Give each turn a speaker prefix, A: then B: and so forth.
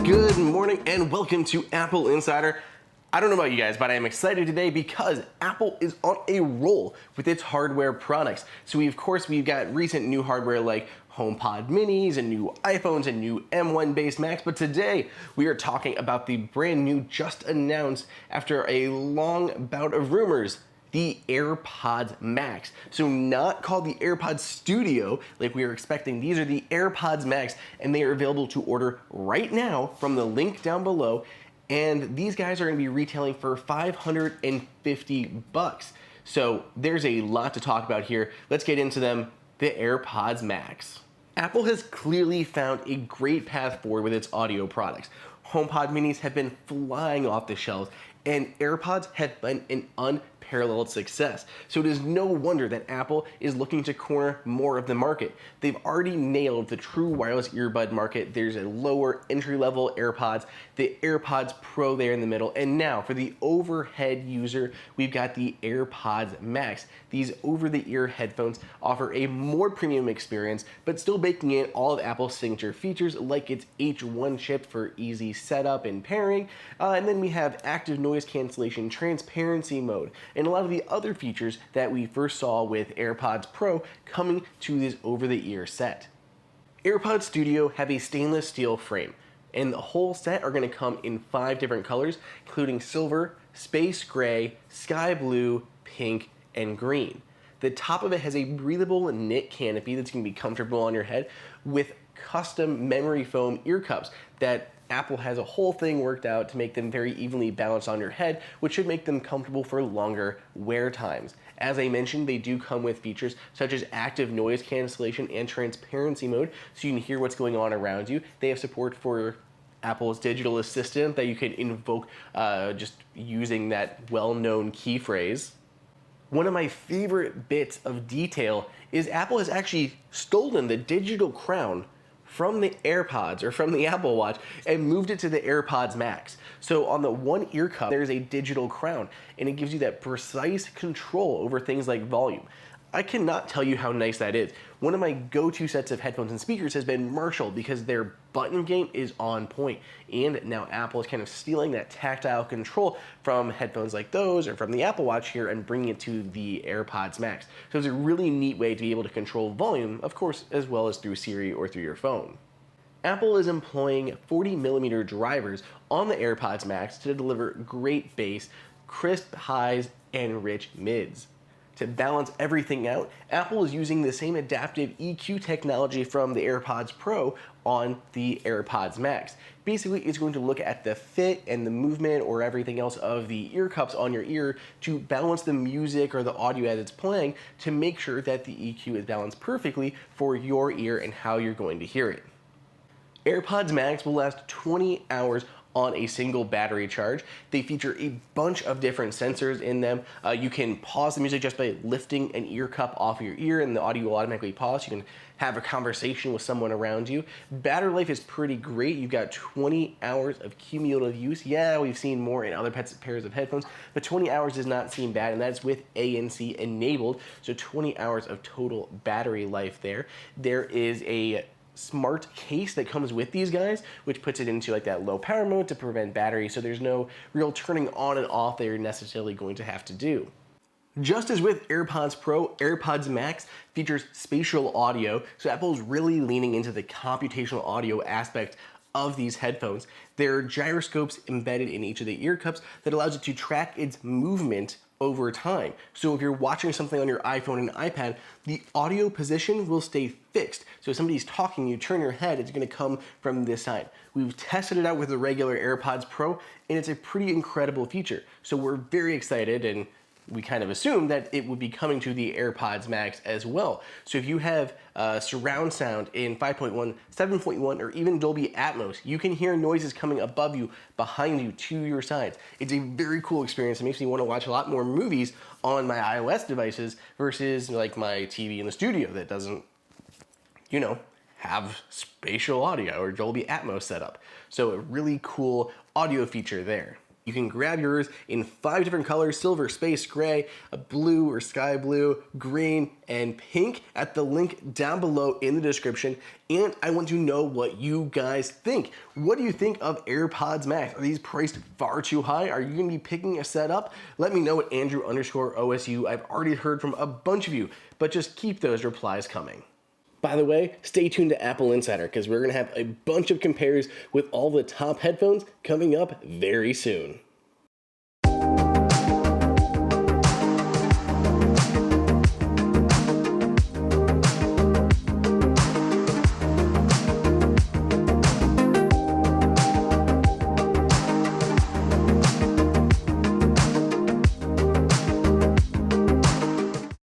A: Good morning and welcome to Apple Insider. I don't know about you guys, but I am excited today because Apple is on a roll with its hardware products. So we've got recent new hardware like HomePod minis and new iPhones and new M1 based Macs, but today we are talking about the brand new, just announced after a long bout of rumors, the AirPods Max. So not called the AirPods Studio like we were expecting. These are the AirPods Max, and they are available to order right now from the link down below. And these guys are gonna be retailing for $550. So there's a lot to talk about here. Let's get into them. The AirPods Max. Apple has clearly found a great path forward with its audio products. HomePod minis have been flying off the shelves, and AirPods have been an unparalleled success. So it is no wonder that Apple is looking to corner more of the market. They've already nailed the true wireless earbud market. There's a lower entry-level AirPods, the AirPods Pro there in the middle, and now for the overhead user, we've got the AirPods Max. These over-the-ear headphones offer a more premium experience, but still baking in all of Apple's signature features like its H1 chip for easy setup and pairing, and then we have active noise cancellation, transparency mode, and a lot of the other features that we first saw with AirPods Pro coming to this over-the-ear set. AirPods Studio have a stainless steel frame, and the whole set are going to come in 5 different colors, including silver, space gray, sky blue, pink, and green. The top of it has a breathable knit canopy that's going to be comfortable on your head with custom memory foam ear cups that Apple has a whole thing worked out to make them very evenly balanced on your head, which should make them comfortable for longer wear times. As I mentioned, they do come with features such as active noise cancellation and transparency mode, so you can hear what's going on around you. They have support for Apple's digital assistant that you can invoke just using that well-known key phrase. One of my favorite bits of detail is Apple has actually stolen the digital crown from the AirPods or from the Apple Watch and moved it to the AirPods Max. So on the one ear cup, there's a digital crown, and it gives you that precise control over things like volume. I cannot tell you how nice that is. One of my go-to sets of headphones and speakers has been Marshall because their button game is on point. And now Apple is kind of stealing that tactile control from headphones like those or from the Apple Watch here and bringing it to the AirPods Max. So it's a really neat way to be able to control volume, of course, as well as through Siri or through your phone. Apple is employing 40mm drivers on the AirPods Max to deliver great bass, crisp highs, and rich mids. To balance everything out, Apple is using the same adaptive EQ technology from the AirPods Pro on the AirPods Max. Basically, it's going to look at the fit and the movement or everything else of the ear cups on your ear to balance the music or the audio as it's playing to make sure that the EQ is balanced perfectly for your ear and how you're going to hear it. AirPods Max will last 20 hours on a single battery charge. They feature a bunch of different sensors in them. You can pause the music just by lifting an ear cup off your ear and the audio will automatically pause. You can have a conversation with someone around you. Battery life is pretty great. You've got 20 hours of cumulative use. Yeah, we've seen more in other pairs of headphones, but 20 hours does not seem bad, and that's with ANC enabled. So 20 hours of total battery life there. There is a smart case that comes with these guys, which puts it into like that low power mode to prevent battery, so there's no real turning on and off that you're necessarily going to have to do. Just as with AirPods Pro, AirPods Max features spatial audio, so Apple's really leaning into the computational audio aspect of these headphones. There are gyroscopes embedded in each of the ear cups that allows it to track its movement over time. So if you're watching something on your iPhone and iPad, the audio position will stay fixed. So if somebody's talking, you turn your head, it's gonna come from this side. We've tested it out with the regular AirPods Pro, and it's a pretty incredible feature. So we're very excited, and we kind of assumed that it would be coming to the AirPods Max as well. So if you have surround sound in 5.1, 7.1, or even Dolby Atmos, you can hear noises coming above you, behind you, to your sides. It's a very cool experience. It makes me want to watch a lot more movies on my iOS devices versus like my TV in the studio that doesn't, you know, have spatial audio or Dolby Atmos set up. So a really cool audio feature there. You can grab yours in 5 different colors: silver, space gray, blue or sky blue, green, and pink at the link down below in the description. And I want to know what you guys think. What do you think of AirPods Max? Are these priced far too high? Are you gonna be picking a set up? Let me know at Andrew_OSU. I've already heard from a bunch of you, but just keep those replies coming. By the way, stay tuned to AppleInsider because we're gonna have a bunch of compares with all the top headphones coming up very soon.